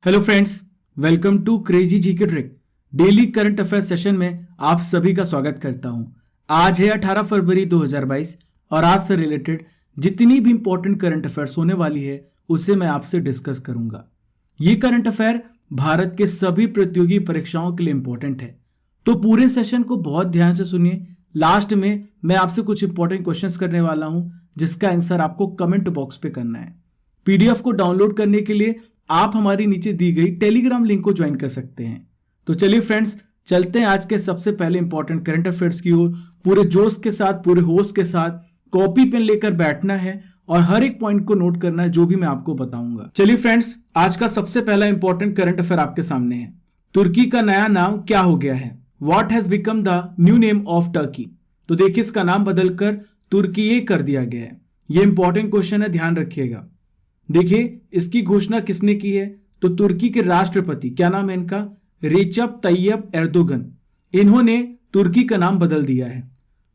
Hello friends, welcome to crazy GK trick. Daily current affair session में आप सभी का स्वागत करता हूं। आज है 18 फरवरी 2022 और आज से रिलेटेड जितनी भी इंपॉर्टेंट करंट अफेयर्स होने वाली है उसे मैं आपसे डिस्कस करूंगा। ये करंट अफेयर भारत के सभी प्रतियोगी परीक्षाओं के लिए इंपॉर्टेंट है, तो पूरे सेशन को बहुत ध्यान से सुनिए। लास्ट में मैं आपसे कुछ इंपॉर्टेंट क्वेश्चंस करने वाला हूं जिसका आंसर आपको कमेंट बॉक्स पे करना है। पीडीएफ को डाउनलोड करने के लिए आप हमारी नीचे दी गई टेलीग्राम लिंक को ज्वाइन कर सकते हैं। तो चलिए फ्रेंड्स, चलते हैं आज के सबसे पहले इंपॉर्टेंट करंट अफेयर्स की ओर। पूरे जोश के साथ, पूरे होश के साथ कॉपी पेन लेकर बैठना है और हर एक पॉइंट को नोट करना है जो भी मैं आपको बताऊंगा। चलिए फ्रेंड्स, आज का सबसे पहला इंपॉर्टेंट करंट अफेयर आपके सामने है। तुर्की का नया नाम क्या हो गया है? What has become the new name of Turkey? तो देखिए, इसका नाम बदलकर तुर्की कर दिया गया है। यह इंपॉर्टेंट क्वेश्चन है, ध्यान रखिएगा। देखिए, इसकी घोषणा किसने की है? तो तुर्की के राष्ट्रपति, क्या नाम है इनका? Recep Tayyip Erdogan. इन्होंने तुर्की का नाम बदल दिया है।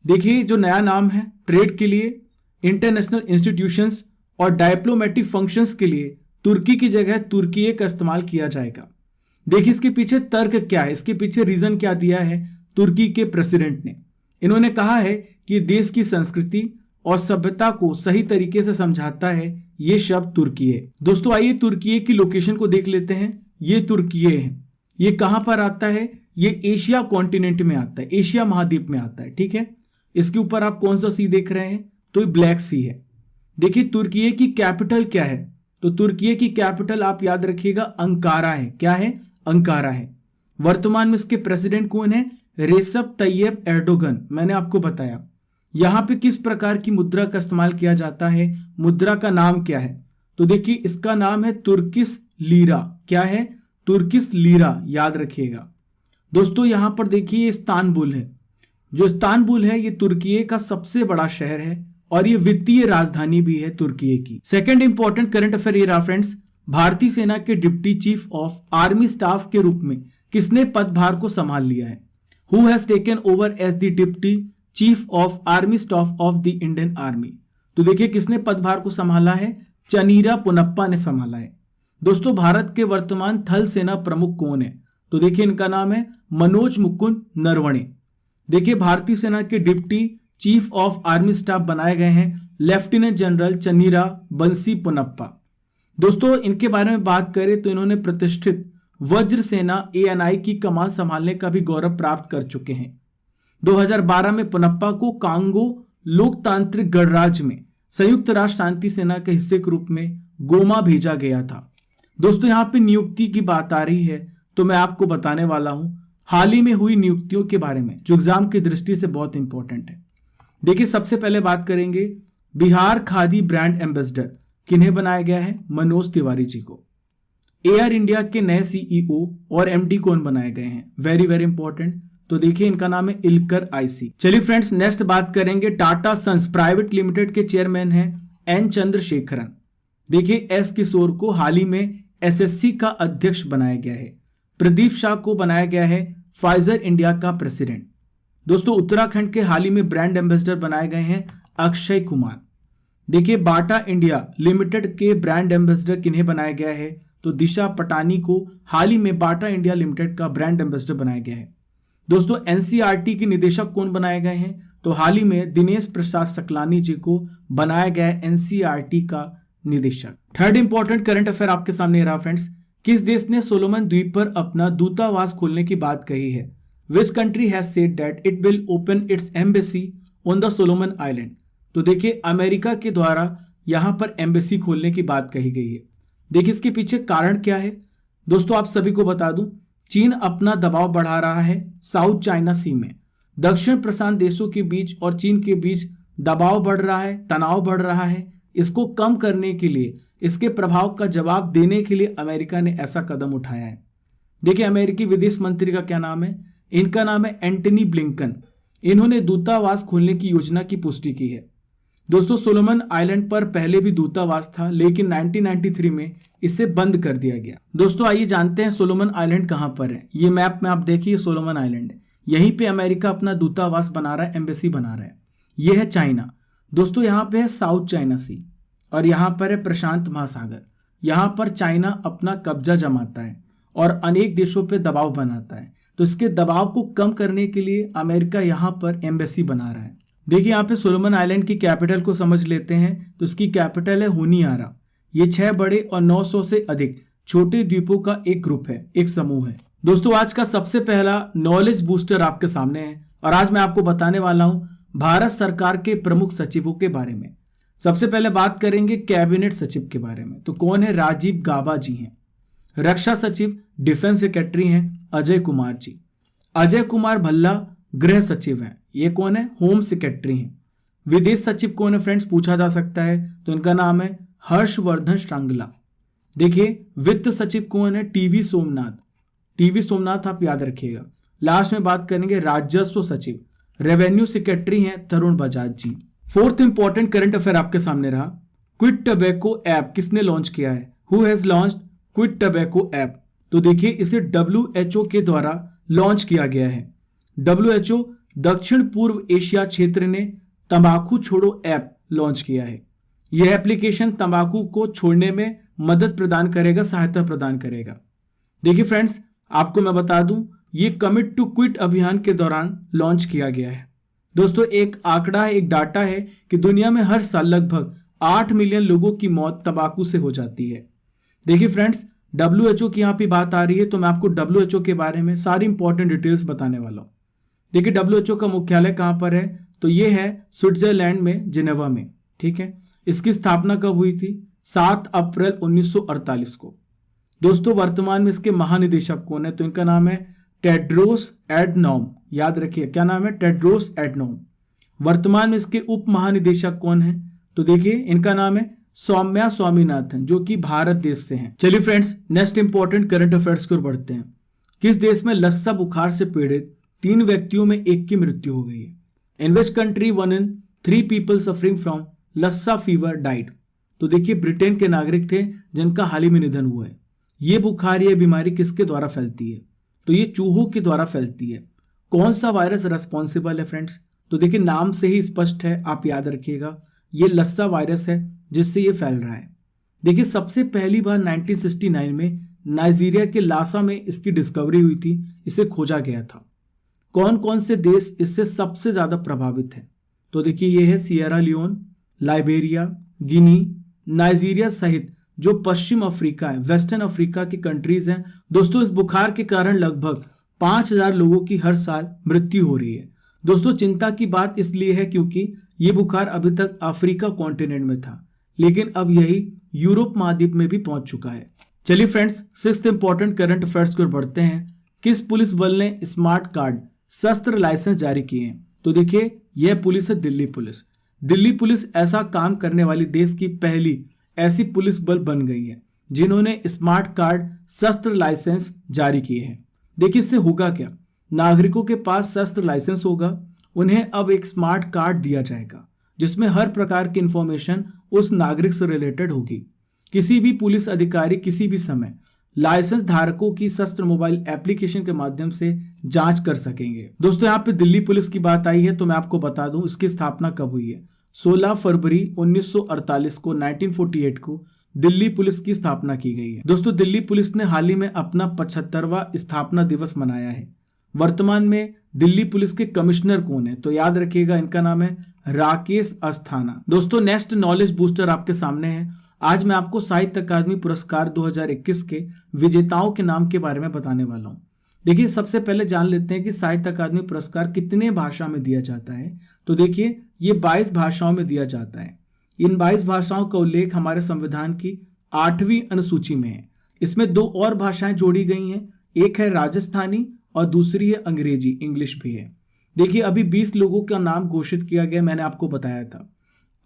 देखिए, जो नया नाम है, ट्रेड के लिए, इंटरनेशनल इंस्टीट्यूशंस और डिप्लोमेटिक फंक्शंस के लिए तुर्की की जगह तुर्की का इस्तेमाल किया जाएगा। देखिए, इसके पीछे तर्क क्या है, इसके पीछे रीजन क्या दिया है तुर्की के प्रेसिडेंट ने। इन्होंने कहा है कि देश की संस्कृति और सभ्यता को सही तरीके से समझाता है ये शब्द तुर्की है। दोस्तों, आइए तुर्की की लोकेशन को देख लेते हैं। ये तुर्की है, ये कहां पर आता है? ये एशिया कॉन्टिनेंट में आता है, एशिया महाद्वीप में आता है। ठीक है, इसके ऊपर आप कौन सा सी देख रहे हैं? तो ये ब्लैक सी है। देखिए, तुर्की की कैपिटल क्या है? तो तुर्की की कैपिटल आप याद रखिएगा अंकारा है। क्या है? अंकारा है। वर्तमान में इसके प्रेसिडेंट कौन है? Recep Tayyip Erdogan. मैंने आपको बताया। यहां पे किस प्रकार की मुद्रा का इस्तेमाल किया जाता है? मुद्रा का नाम क्या है? तो देखिए, इसका नाम है तुर्किश लीरा। क्या है? तुर्किश लीरा, याद रखिएगा। दोस्तों, यहां पर देखिए इस्तांबुल है। जो इस्तांबुल है, ये तुर्की का सबसे बड़ा शहर है और ये वित्तीय राजधानी भी है तुर्की की। सेकंड इंपॉर्टेंट करंट अफेयर ये रहा फ्रेंड्स, भारतीय सेना के deputy chief of army staff के रूप में किसने पदभार को संभाल लिया है? Who has taken over as the deputy chief of army staff of the Indian army? तो देखिए, किसने पदभार को संभाला है? चनीरा पोनप्पा ने संभाला है। दोस्तों, भारत के वर्तमान थल सेना प्रमुख कौन है? तो देखिए, इनका नाम है मनोज मुकुंद नरवणे। देखिए, भारतीय सेना के deputy chief of army staff बनाए गए हैं लेफ्टिनेंट जनरल चनीरा बंसी पोनप्पा। दोस्तों, इनके बारे में बात करें तो इन्होंने प्रतिष्ठित वज्र सेना ANI की कमान संभालने का भी गौरव प्राप्त कर चुके हैं। 2012 में पोनप्पा को कांगो लोकतांत्रिक गणराज्य में संयुक्त राष्ट्र शांति सेना के हिस्से के रूप में गोमा भेजा गया था। दोस्तों, यहां पे नियुक्ति की बात आ रही है तो मैं आपको बताने वाला हूं हाल ही में हुई नियुक्तियों के बारे में, जो एग्जाम की दृष्टि से बहुत इंपॉर्टेंट है। देखिए, सबसे पहले बात करेंगे बिहार खादी ब्रांड एम्बेसडर किन्हें बनाया गया है? मनोज तिवारी जी को। एयर इंडिया के नए CEO और MD कौन बनाए गए हैं? Very very important. तो देखिए, इनका नाम है इलकर IC। चलिए फ्रेंड्स, नेक्स्ट बात करेंगे टाटा सन्स प्राइवेट लिमिटेड के चेयरमैन हैं N चंद्रशेखरन। देखिए, S किशोर को हाल ही में SSC का अध्यक्ष बनाया गया है। प्रदीप शाह को बनाया गया है फाइजर इंडिया का प्रेसिडेंट। दोस्तों, उत्तराखंड के हाल ही में ब्रांड एम्बेसडर बनाए गए हैं अक्षय कुमार। देखिए, बाटा इंडिया लिमिटेड के ब्रांड एम्बेसडर किन्हें बनाया गया है? तो दिशा पटानी को हाल ही में बाटा इंडिया लिमिटेड का ब्रांड एम्बेसडर बनाया गया है। दोस्तों, NCERT के निदेशक कौन बनाए गए हैं? तो हाल ही में दिनेश प्रसाद सकलानी जी को बनाया गया है NCERT का निदेशक। थर्ड इंपॉर्टेंट करंट अफेयर आपके सामने रहा फ्रेंड्स, किस देश ने सोलोमन द्वीप पर अपना दूतावास खोलने की बात कही है? विच country has said that it will open it's embassy on the Solomon island? तो देखिए, अमेरिका के द्वारा यहां पर एम्बेसी खोलने की बात कही गई है। देखिए, इसके पीछे कारण क्या है? दोस्तों, आप सभी को बता दूं, चीन अपना दबाव बढ़ा रहा है साउथ चाइना सी में। दक्षिण प्रशांत देशों के बीच और चीन के बीच दबाव बढ़ रहा है, तनाव बढ़ रहा है। इसको कम करने के लिए, इसके प्रभाव का जवाब देने के लिए अमेरिका ने ऐसा कदम उठाया है। देखिए, अमेरिकी विदेश मंत्री का क्या नाम है? इनका नाम है एंटनी ब्लिंकन। इन्होंने दूतावास खोलने की योजना की पुष्टि की है। दोस्तों, सोलोमन आइलैंड पर पहले भी दूतावास था, लेकिन 1993 में इसे बंद कर दिया गया। दोस्तों, आइए जानते हैं सोलोमन आइलैंड कहां पर है। ये मैप में आप देखिए, सोलोमन आइलैंड है। यहीं पे अमेरिका अपना दूतावास बना रहा है, एम्बेसी बना रहा है। ये है चाइना। दोस्तों, यहाँ पे है साउथ चाइना सी और यहाँ पर है प्रशांत महासागर। यहाँ पर चाइना अपना कब्जा जमाता है और अनेक देशों पर दबाव बनाता है। तो इसके दबाव को कम करने के लिए अमेरिका यहाँ पर एम्बेसी बना रहा है। देखिए यहाँ पे सोलोमन आइलैंड की कैपिटल को समझ लेते हैं। तो इसकी कैपिटल है होनियारा। ये 6 बड़े और 900 से अधिक छोटे द्वीपों का एक ग्रुप है, एक समूह है। दोस्तों आज का सबसे पहला नॉलेज बूस्टर आपके सामने है और आज मैं आपको बताने वाला हूं भारत सरकार के प्रमुख सचिवों के बारे में। सबसे पहले बात करेंगे कैबिनेट सचिव के बारे में। तो कौन है? राजीव गाबा जी हैं। रक्षा सचिव डिफेंस सेक्रेटरी हैं अजय कुमार जी। अजय कुमार भल्ला गृह सचिव हैं। ये कौन है? होम सेक्रेटरी हैं। विदेश सचिव कौन है फ्रेंड्स? पूछा जा सकता है। तो इनका नाम है हर्षवर्धन श्रृंगला। देखिए वित्त सचिव कौन है? टीवी सोमनाथ। टीवी सोमनाथ आप याद रखिएगा। लास्ट में बात करेंगे राजस्व सचिव, रेवेन्यू सेक्रेटरी हैं तरुण बजाज जी। फोर्थ इंपॉर्टेंट करंट अफेयर आपके सामने रहा। क्विट टबैको ऐप किसने लॉन्च किया है? Who has launched quit tobacco app? तो देखिए इसे WHO के द्वारा लॉन्च किया गया है। WHO दक्षिण पूर्व एशिया क्षेत्र ने तंबाकू छोड़ो ऐप लॉन्च किया है। यह एप्लीकेशन तंबाकू को छोड़ने में मदद प्रदान करेगा, सहायता प्रदान करेगा। देखिए फ्रेंड्स आपको मैं बता दूं ये कमिट टू क्विट अभियान के दौरान लॉन्च किया गया है। दोस्तों एक आंकड़ा है, एक डाटा है कि दुनिया में हर साल लगभग 8 मिलियन लोगों की मौत तंबाकू से हो जाती है। देखिए फ्रेंड्स WHO की यहाँ पे बात आ रही है तो मैं आपको WHO के बारे में सारी इंपॉर्टेंट डिटेल्स बताने वाला हूँ। देखिए WHO का मुख्यालय कहाँ पर है? तो ये है स्विट्जरलैंड में, जिनेवा में। ठीक है, इसकी स्थापना कब हुई थी? 7 अप्रैल 1948 को। दोस्तों वर्तमान में इसके महानिदेशक कौन है? तो इनका नाम है टेड्रोस एडनॉम। याद रखिए क्या नाम है? Tedros Adhanom. वर्तमान में इसके उप महानिदेशक कौन है? तो देखिए इनका नाम है सौम्या स्वामीनाथन, जो कि भारत देश से हैं। चलिए friends next important current affairs की ओर बढ़ते हैं। किस देश में लस्सा बुखार से पीड़ित 3 व्यक्तियों में एक की मृत्यु हो गई है? In which country 1 in 3 people suffering from Lassa fever died? तो देखिए ब्रिटेन के नागरिक थे जिनका हाल ही में निधन हुआ है। ये बुखार, ये बीमारी किसके द्वारा फैलती है? तो ये चूहों के द्वारा फैलती है। कौन सा वायरस रेस्पॉन्सिबल है फ्रेंड्स? तो देखिए नाम से ही स्पष्ट है, आप याद रखिएगा ये लस्सा वायरस है जिससे ये फैल रहा है। देखिए सबसे पहली बार 1969 में नाइजीरिया के लासा में इसकी डिस्कवरी हुई थी, इसे खोजा गया था। कौन कौन से देश इससे सबसे ज्यादा प्रभावित हैं? तो देखिए ये है सियरा लियोन, लाइबेरिया, गिनी, नाइजीरिया सहित जो पश्चिम अफ्रीका है, वेस्टर्न अफ्रीका की कंट्रीज हैं। दोस्तों इस बुखार के कारण लगभग 5000 लोगों की हर साल मृत्यु हो रही है। दोस्तों चिंता की बात इसलिए है क्योंकि ये बुखार अभी तक अफ्रीका कॉन्टिनेंट में था, लेकिन अब यही यूरोप महाद्वीप में भी पहुंच चुका है। चलिए friends sixth important current affairs की ओर बढ़ते हैं। किस पुलिस बल ने स्मार्ट कार्ड शस्त्र लाइसेंस जारी किए हैं? तो देखिए यह पुलिस है दिल्ली पुलिस। दिल्ली पुलिस ऐसा काम करने वाली देश की पहली ऐसी पुलिस बल बन गई है जिन्होंने स्मार्ट कार्ड शस्त्र लाइसेंस जारी किए हैं। देखिए इससे होगा क्या? नागरिकों के पास शस्त्र लाइसेंस होगा, उन्हें अब एक स्मार्ट कार्ड दिया जाएगा जिसमें हर प्रकार की इंफॉर्मेशन उस नागरिक से रिलेटेड होगी। किसी भी पुलिस अधिकारी किसी भी समय लाइसेंस धारकों की शस्त्र मोबाइल एप्लीकेशन के माध्यम से जांच कर सकेंगे। दोस्तों यहाँ पे दिल्ली पुलिस की बात आई है तो मैं आपको बता दूं इसकी स्थापना कब हुई है। 16 फरवरी 1948 को 1948 को दिल्ली पुलिस की स्थापना की गई है। दोस्तों दिल्ली पुलिस ने हाल ही में अपना 75वां स्थापना दिवस मनाया है। वर्तमान में दिल्ली पुलिस के कमिश्नर कौन है? तो याद रखिएगा इनका नाम है राकेश अस्थाना। दोस्तों नेक्स्ट नॉलेज बूस्टर आपके सामने है। आज मैं आपको साहित्य अकादमी पुरस्कार 2021 के विजेताओं के नाम के बारे में बताने वाला हूं। देखिए सबसे पहले जान लेते हैं कि साहित्य अकादमी पुरस्कार कितने भाषा में दिया जाता है। तो देखिए ये 22 भाषाओं में दिया जाता है। इन 22 भाषाओं का उल्लेख हमारे संविधान की 8वीं अनुसूची में है। इसमें 2 और भाषाएं जोड़ी गई हैं, एक है राजस्थानी और दूसरी है अंग्रेजी, इंग्लिश भी है। देखिए अभी 20 लोगों का नाम घोषित किया गया, मैंने आपको बताया था।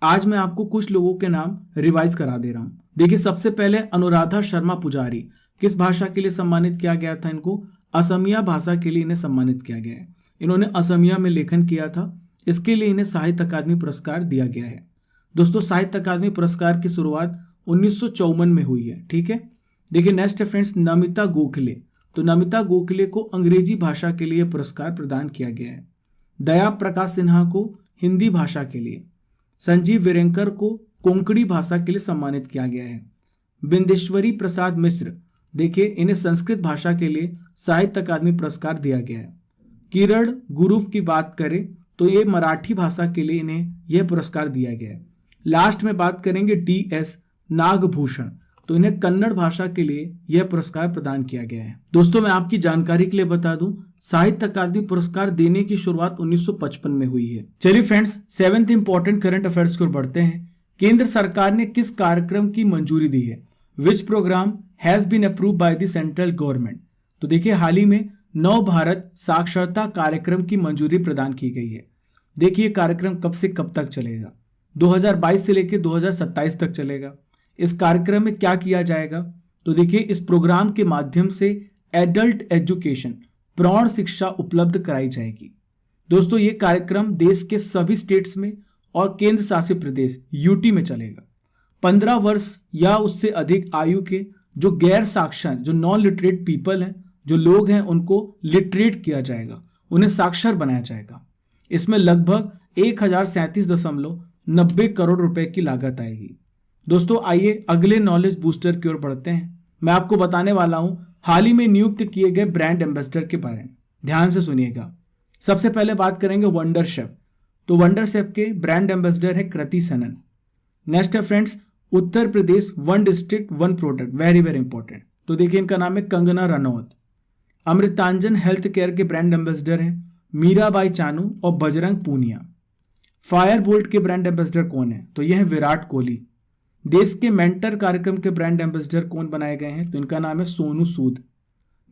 आज मैं आपको कुछ लोगों के नाम रिवाइज करा दे रहा हूं। देखिए सबसे पहले अनुराधा शर्मा पुजारी, किस भाषा के लिए सम्मानित किया गया था? इनको असमिया भाषा के लिए इन्हें सम्मानित किया गया है। इन्होंने असमिया में लेखन किया था, इसके लिए इन्हें साहित्य अकादमी पुरस्कार दिया गया है। दोस्तों साहित्य अकादमी पुरस्कार की शुरुआत 1954 में हुई है। ठीक है, देखिए नेक्स्ट है फ्रेंड्स नमिता गोखले। तो नमिता गोखले को अंग्रेजी भाषा के लिए पुरस्कार प्रदान किया गया है। दया प्रकाश सिन्हा को हिंदी भाषा के लिए, संजीव वीरेंकर को कोंकणी भाषा के लिए सम्मानित किया गया है। बिंदेश्वरी प्रसाद मिश्र, देखिए इन्हें संस्कृत भाषा के लिए साहित्य अकादमी पुरस्कार दिया गया है। किरण गुरु की बात करें तो ये मराठी भाषा के लिए इन्हें यह पुरस्कार दिया गया है। लास्ट में बात करेंगे DS नागभूषण, तो इन्हें कन्नड़ भाषा के लिए यह पुरस्कार प्रदान किया गया है। दोस्तों मैं आपकी जानकारी के लिए बता दूं, साहित्य अकादमी पुरस्कार देने की शुरुआत 1955 में हुई है। चलिए friends, 7th important current affairs की ओर बढ़ते हैं। केंद्र सरकार ने किस कार्यक्रम की मंजूरी दी है? Which programme has been approved by the central government? तो देखिए हाल ही में नव भारत साक्षरता कार्यक्रम की मंजूरी प्रदान की गई है। देखिए कार्यक्रम कब से कब तक चलेगा? 2022 से लेकर 2027 तक चलेगा। इस कार्यक्रम में क्या किया जाएगा? तो देखिए इस प्रोग्राम के माध्यम से एडल्ट एजुकेशन, प्रौढ़ शिक्षा उपलब्ध कराई जाएगी। दोस्तों ये कार्यक्रम देश के सभी स्टेट्स में और केंद्र शासित प्रदेश UT में चलेगा। 15 वर्ष या उससे अधिक आयु के जो गैर साक्षर, जो नॉन लिटरेट पीपल हैं, जो लोग हैं, उनको लिटरेट किया जाएगा, उन्हें साक्षर बनाया जाएगा। इसमें लगभग 1037.90 करोड़ रुपए की लागत आएगी। दोस्तों आइए अगले नॉलेज बूस्टर की ओर बढ़ते हैं। मैं आपको बताने वाला हूं हाल ही में नियुक्त किए गए ब्रांड एम्बेसडर के बारे में। ध्यान से सुनिएगा। सबसे पहले बात करेंगे वंडर शेफ। तो वंडर शेफ के ब्रांड एम्बेसडर है कृति सनन। नेक्स्ट है friends Uttar Pradesh 1 district 1 product, very very important. तो देखिए इनका नाम है कंगना रनौत। अमृतांजन हेल्थ केयर के ब्रांड एम्बेसडर हैं मीराबाई चानू और बजरंग पूनिया। फायर बोल्ट के ब्रांड एम्बेसडर कौन है? तो यह है विराट कोहली। देश के मेंटर कार्यक्रम के ब्रांड एम्बेसडर कौन बनाए गए हैं? तो इनका नाम है सोनू सूद।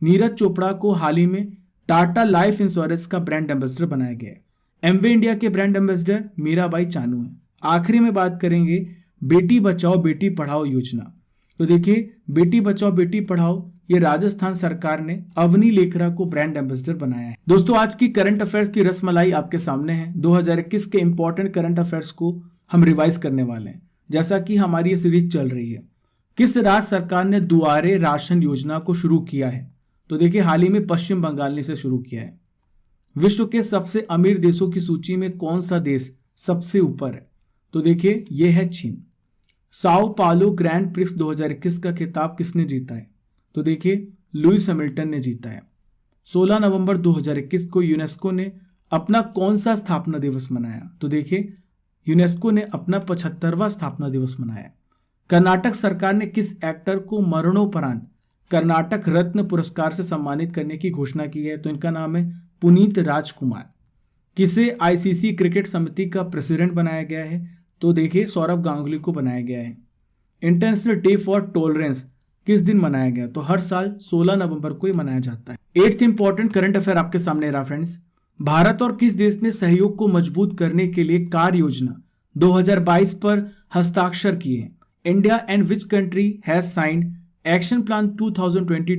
नीरज चोपड़ा को हाल ही में टाटा लाइफ इंश्योरेंस का ब्रांड एम्बेसडर बनाया गया है। एमवे इंडिया के ब्रांड एम्बेसडर मीराबाई चानू है। आखिरी में बात करेंगे बेटी बचाओ बेटी पढ़ाओ योजना। तो देखिए बेटी बचाओ बेटी पढ़ाओ ये राजस्थान सरकार ने अवनी लेखरा को ब्रांड एम्बेसडर बनाया है। दोस्तों आज की करंट अफेयर्स की रसमलाई आपके सामने है। 2021 के इंपॉर्टेंट करंट अफेयर्स को हम रिवाइज करने वाले हैं, जैसा कि हमारी ये सीरीज चल रही है। किस राज्य सरकार ने दुआरे राशन योजना को शुरू किया है? तो देखिए हाल ही में पश्चिम बंगाल ने इसे शुरू किया है। विश्व के सबसे अमीर देशों की सूची में कौन सा देश सबसे ऊपर है? तो देखिए यह है चीन। साओ पालो ग्रैंड प्रिक्स 2021 का खिताब किसने जीता है? तो देखिए लुइस हैमिल्टन ने जीता है। 16 नवंबर 2021 को यूनेस्को ने अपना कौन सा स्थापना दिवस मनाया? तो देखिए यूनेस्को ने अपना 75वां स्थापना दिवस मनाया। कर्नाटक सरकार ने किस एक्टर को मरणोपरांत कर्नाटक रत्न पुरस्कार से सम्मानित करने की घोषणा की है? तो इनका नाम है पुनीत राजकुमार। किसे ICC क्रिकेट समिति का प्रेसिडेंट बनाया गया है? तो देखिए सौरव गांगुली को बनाया गया है। इंटरनेशनल डे फॉर टॉलरेंस किस दिन मनाया गया? तो हर साल 16 नवंबर को ही मनाया जाता है। 8th इंपॉर्टेंट करंट अफेयर आपके सामने रहा फ्रेंड्स। भारत और किस देश ने सहयोग को मजबूत करने के लिए कार्य योजना 2022 पर हस्ताक्षर किए हैं? India and which country has signed action plan 2022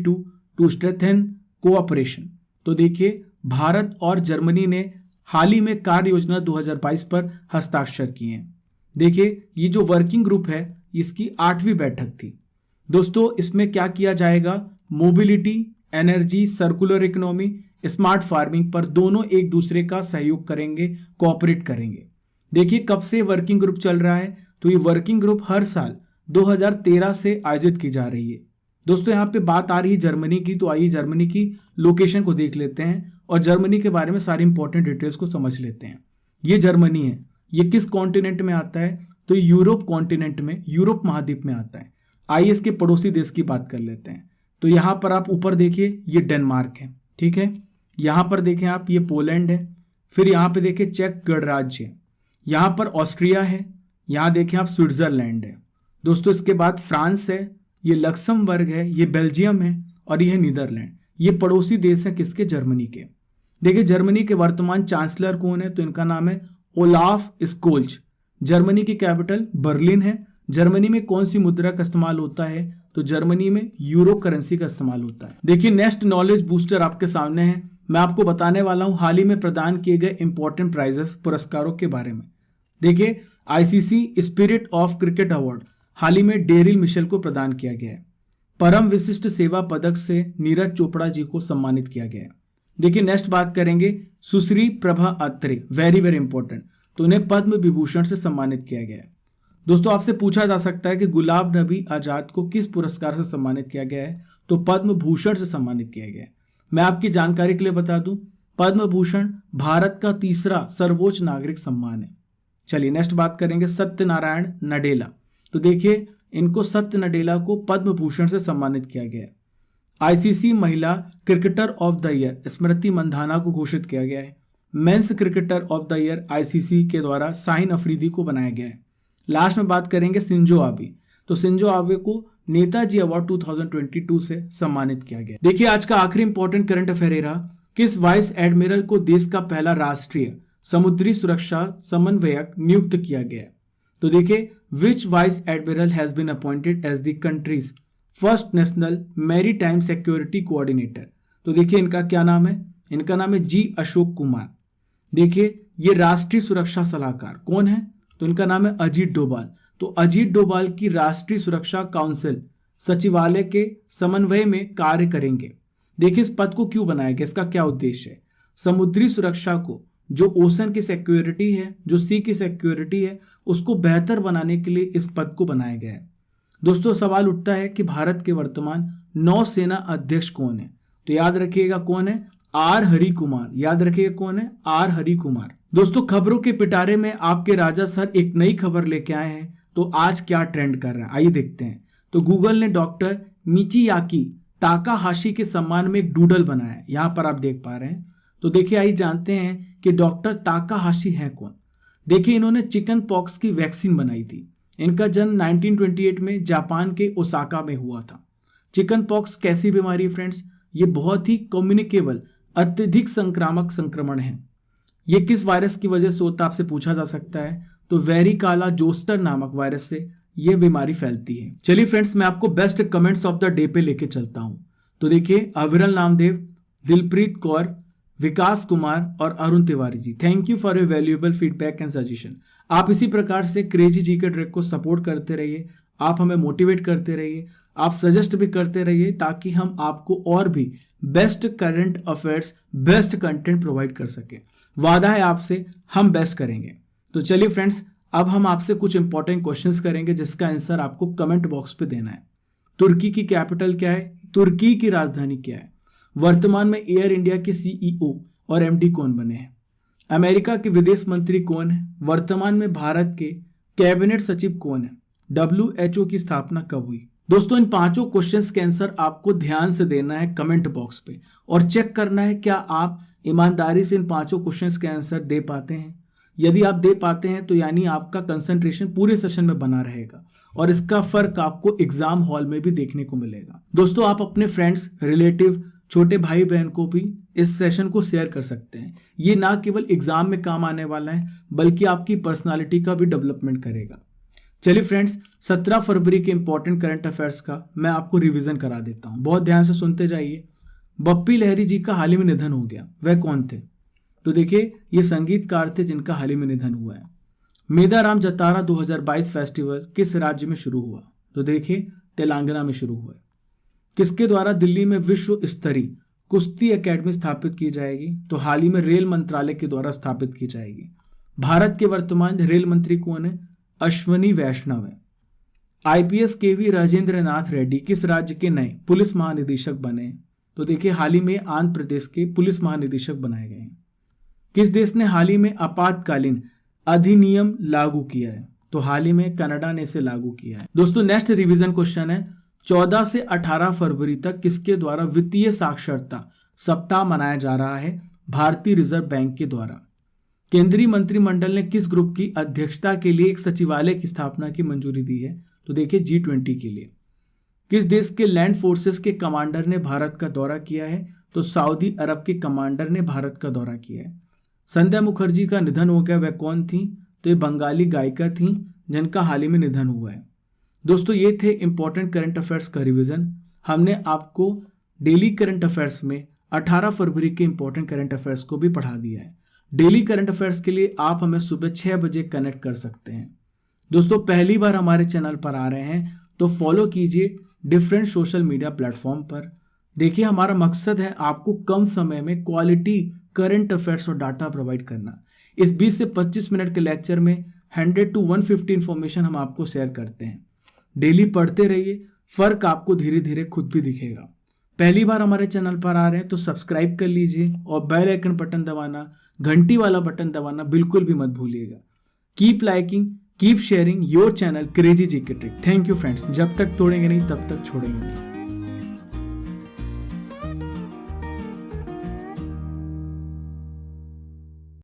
to strengthen cooperation? तो देखिए भारत और जर्मनी ने हाल ही में कार्य योजना 2022 पर हस्ताक्षर किए हैं। देखिए ये जो वर्किंग ग्रुप है इसकी 8वीं बैठक थी। दोस्तों इसमें क्या किया जाएगा? Mobility, energy, circular economy, smart farming पर दोनों एक दूसरे का सहयोग करेंगे, कोऑपरेट करेंगे। देखिए कब से वर्किंग ग्रुप चल रहा है? तो ये वर्किंग ग्रुप हर साल 2013 से आयोजित की जा रही है। दोस्तों यहाँ पे बात आ रही है जर्मनी की, तो आइए जर्मनी की लोकेशन को देख लेते हैं और जर्मनी के बारे में सारी इंपॉर्टेंट डिटेल्स को समझ लेते हैं। ये जर्मनी है। ये किस कॉन्टिनेंट में आता है? तो यूरोप कॉन्टिनेंट में, यूरोप महाद्वीप में आता है। आइए इसके पड़ोसी देश की बात कर लेते हैं। तो यहाँ पर आप ऊपर देखिए ये डेनमार्क है, ठीक है। यहाँ पर देखें आप ये पोलैंड है। फिर यहाँ पे देखिए चेक गणराज्य है। यहाँ पर ऑस्ट्रिया है। यहाँ देखें आप स्विट्जरलैंड है। दोस्तों इसके बाद फ्रांस है, ये लक्समबर्ग है, ये बेल्जियम है और ये नीदरलैंड। ये पड़ोसी देश है किसके? जर्मनी के। देखिए जर्मनी के वर्तमान चांसलर कौन है? तो इनका नाम है ओलाफ स्कोल्ज। जर्मनी की कैपिटल बर्लिन है। जर्मनी में कौन सी मुद्रा का इस्तेमाल होता है? तो जर्मनी में यूरो करेंसी का इस्तेमाल होता है। देखिए नेक्स्ट नॉलेज बूस्टर आपके सामने है। मैं आपको बताने वाला हूं हाल ही में प्रदान किए गए इंपॉर्टेंट प्राइजेस, पुरस्कारों के बारे में। देखिए ICC spirit of cricket award हाल ही में डेरिल मिशेल को प्रदान किया गया है। परम विशिष्ट सेवा पदक से नीरज चोपड़ा जी को सम्मानित किया गया है। देखिए नेक्स्ट बात करेंगे सुश्री Prabha Atre, very very important. तो उन्हें पद्म विभूषण से सम्मानित किया गया है। दोस्तों आपसे पूछा जा सकता है कि गुलाम नबी आजाद को किस पुरस्कार से सम्मानित किया गया है, तो पद्म भूषण से सम्मानित किया गया है। मैं आपकी जानकारी के लिए बता दूं, पद्म भूषण भारत का तीसरा सर्वोच्च नागरिक सम्मान है। चलिए नेक्स्ट बात करेंगे सत्यनारायण नडेला। तो देखिए इनको सत्य नडेला को पद्म भूषण से सम्मानित किया गया है। आईसीसी महिला cricketer of the year Smriti Mandhana को घोषित किया गया है। Men's cricketer of the year ICC के द्वारा शाहीन अफरीदी को बनाया गया है। लास्ट में बात करेंगे शिंजो आबे। तो शिंजो आबे को नेताजी अवार्ड 2022 से सम्मानित किया गया। देखिए आज का आखिरी इंपॉर्टेंट करंट अफेयर रहा, किस वाइस एडमिरल को देश का पहला राष्ट्रीय समुद्री सुरक्षा समन्वयक नियुक्त किया गया। तो देखिए which vice admiral has been appointed as the country's first national maritime security coordinator. तो देखिए इनका क्या नाम है, इनका नाम है जी अशोक कुमार। देखिए ये राष्ट्रीय सुरक्षा सलाहकार कौन है, तो इनका नाम है अजीत डोभाल। तो अजीत डोभाल की राष्ट्रीय सुरक्षा काउंसिल सचिवालय के समन्वय में कार्य करेंगे। देखिए इस पद को क्यों बनाया गया, इसका क्या उद्देश्य है। समुद्री सुरक्षा को, जो ओशन की सिक्योरिटी है, जो सी की सिक्योरिटी है, उसको बेहतर बनाने के लिए इस पद को बनाया गया है। दोस्तों सवाल उठता है कि भारत के वर्तमान नौसेना अध्यक्ष कौन है, तो याद रखिएगा कौन है, आर हरि कुमार। याद रखिएगा कौन है, आर हरि कुमार। दोस्तों खबरों के पिटारे में आपके राजा सर एक नई खबर लेके आए हैं। तो आज क्या ट्रेंड कर रहा है आइए देखते हैं। तो गूगल ने डॉक्टर मिचियाकी ताकाहाशी के सम्मान में एक डूडल बनाया है, यहां पर आप देख पा रहे हैं। तो देखिए आइए जानते हैं कि डॉक्टर ताकाहाशी हैं कौन। देखिए इन्होंने चिकन पॉक्स की वैक्सीन बनाई थी। इनका जन्म 1928 में जापान के ओसाका में हुआ था। चिकन पॉक्स कैसी बीमारी है फ्रेंड्स, ये बहुत ही कम्युनिकेबल अत्यधिक संक्रामक संक्रमण है। ये किस वायरस की वजह से होता है आपसे पूछा जा सकता है, तो वेरिकाला जोस्टर नामक वायरस से यह बीमारी फैलती है। चलिए फ्रेंड्स मैं आपको best comments of the day पे लेके चलता हूं। तो देखिए अविरल नामदेव, दिलप्रीत कौर, विकास कुमार और Arun Tiwari ji, thank you for your valuable feedback and suggestion. आप इसी प्रकार से क्रेजी जीके ट्रैक को सपोर्ट करते रहिए, आप हमें मोटिवेट करते रहिए, आप सजेस्ट भी करते रहिए ताकि हम आपको और भी best current affairs, best content provide कर सके। वादा है आपसे हम बेस्ट करेंगे। तो चलिए फ्रेंड्स अब हम आपसे कुछ इंपॉर्टेंट क्वेश्चंस करेंगे जिसका आंसर आपको कमेंट बॉक्स पे देना है। तुर्की की कैपिटल क्या है, तुर्की की राजधानी क्या है। वर्तमान में एयर इंडिया के सीईओ और एमडी कौन बने हैं। अमेरिका के विदेश मंत्री कौन है। वर्तमान में भारत के कैबिनेट सचिव कौन है। WHO की स्थापना कब हुई। दोस्तों इन पांचों क्वेश्चंस के आंसर आपको ध्यान से देना है कमेंट बॉक्स पे और चेक करना है क्या आप ईमानदारी से इन पांचों क्वेश्चंस के आंसर दे पाते हैं। यदि आप दे पाते हैं तो यानी आपका कंसंट्रेशन पूरे सेशन में बना रहेगा और इसका फर्क आपको एग्जाम हॉल में भी देखने को मिलेगा। दोस्तों आप अपने फ्रेंड्स, रिलेटिव, छोटे भाई बहन को भी इस सेशन को शेयर कर सकते हैं। ये ना केवल एग्जाम में काम आने वाला है बल्कि आपकी पर्सनालिटी का भी डेवलपमेंट करेगा। चलिए फ्रेंड्स 17 फरवरी के इंपॉर्टेंट करंट अफेयर्स का मैं आपको रिवीजन करा देता हूं, बहुत ध्यान से सुनते जाइए। बप्पी लहरी जी का हाल ही में निधन हो गया, वह कौन थे। तो देखिए ये संगीतकार थे जिनका हाल ही में निधन हुआ है। मेदाराम जतारा 2022 फेस्टिवल किस राज्य में शुरू हुआ। तो देखिए तेलंगाना में शुरू हुआ है। किसके द्वारा दिल्ली में विश्व स्तरीय कुश्ती एकेडमी स्थापित की जाएगी। तो हाल ही में रेल मंत्रालय के द्वारा स्थापित की जाएगी। भारत के वर्तमान रेल मंत्री कौन है, अश्वनी वैष्णव है। आईपीएस केवी राजेंद्र नाथ रेड्डी किस राज्य के नए पुलिस महानिदेशक बने। तो देखिए हाल ही में आंध्र प्रदेश के पुलिस महानिदेशक बनाए गए हैं। किस देश ने हाल ही में आपातकालीन अधिनियम लागू किया है। तो हाल ही में कनाडा ने इसे लागू किया है। दोस्तों नेक्स्ट रिवीजन क्वेश्चन है 14 से 18 फरवरी तक किसके द्वारा वित्तीय साक्षरता सप्ताह मनाया जा रहा है। भारतीय रिजर्व बैंक के द्वारा। केंद्रीय मंत्रिमंडल ने किस ग्रुप की अध्यक्षता के लिए एक सचिवालय की स्थापना की मंजूरी दी है। तो देखिए G20 के लिए। किस देश के लैंड फोर्सेस के कमांडर ने भारत का दौरा किया है। तो सऊदी अरब के कमांडर ने भारत का दौरा किया है। संध्या मुखर्जी का निधन हो गया, वह कौन थी। तो ये बंगाली गायिका थी जिनका हाल ही में निधन हुआ है। दोस्तों ये थे इंपॉर्टेंट करंट अफेयर्स का रिवीजन। हमने आपको डेली करंट अफेयर्स में 18 फरवरी के इंपॉर्टेंट करंट अफेयर्स को भी पढ़ा दिया है। डेली करंट अफेयर्स के लिए आप हमें सुबह 6 बजे कनेक्ट कर सकते हैं। दोस्तों पहली बार हमारे चैनल पर आ रहे हैं तो फॉलो कीजिए डिफरेंट सोशल मीडिया प्लेटफॉर्म पर। देखिए हमारा मकसद है आपको कम समय में क्वालिटी करंट अफेयर्स और डाटा प्रोवाइड करना। इस 20 से 25 मिनट के लेक्चर में 100 to 150 इंफॉर्मेशन हम आपको शेयर करते हैं। डेली पढ़ते रहिए, फर्क आपको धीरे धीरे खुद भी दिखेगा। पहली बार हमारे चैनल पर आ रहे हैं तो सब्सक्राइब कर लीजिए और बेल आइकन बटन दबाना, घंटी वाला बटन दबाना बिल्कुल भी मत भूलिएगा। Keep liking, keep sharing your channel crazy GK trick. Thank you friends. जब तक तोड़ेंगे नहीं तब तक छोड़ेंगे नहीं।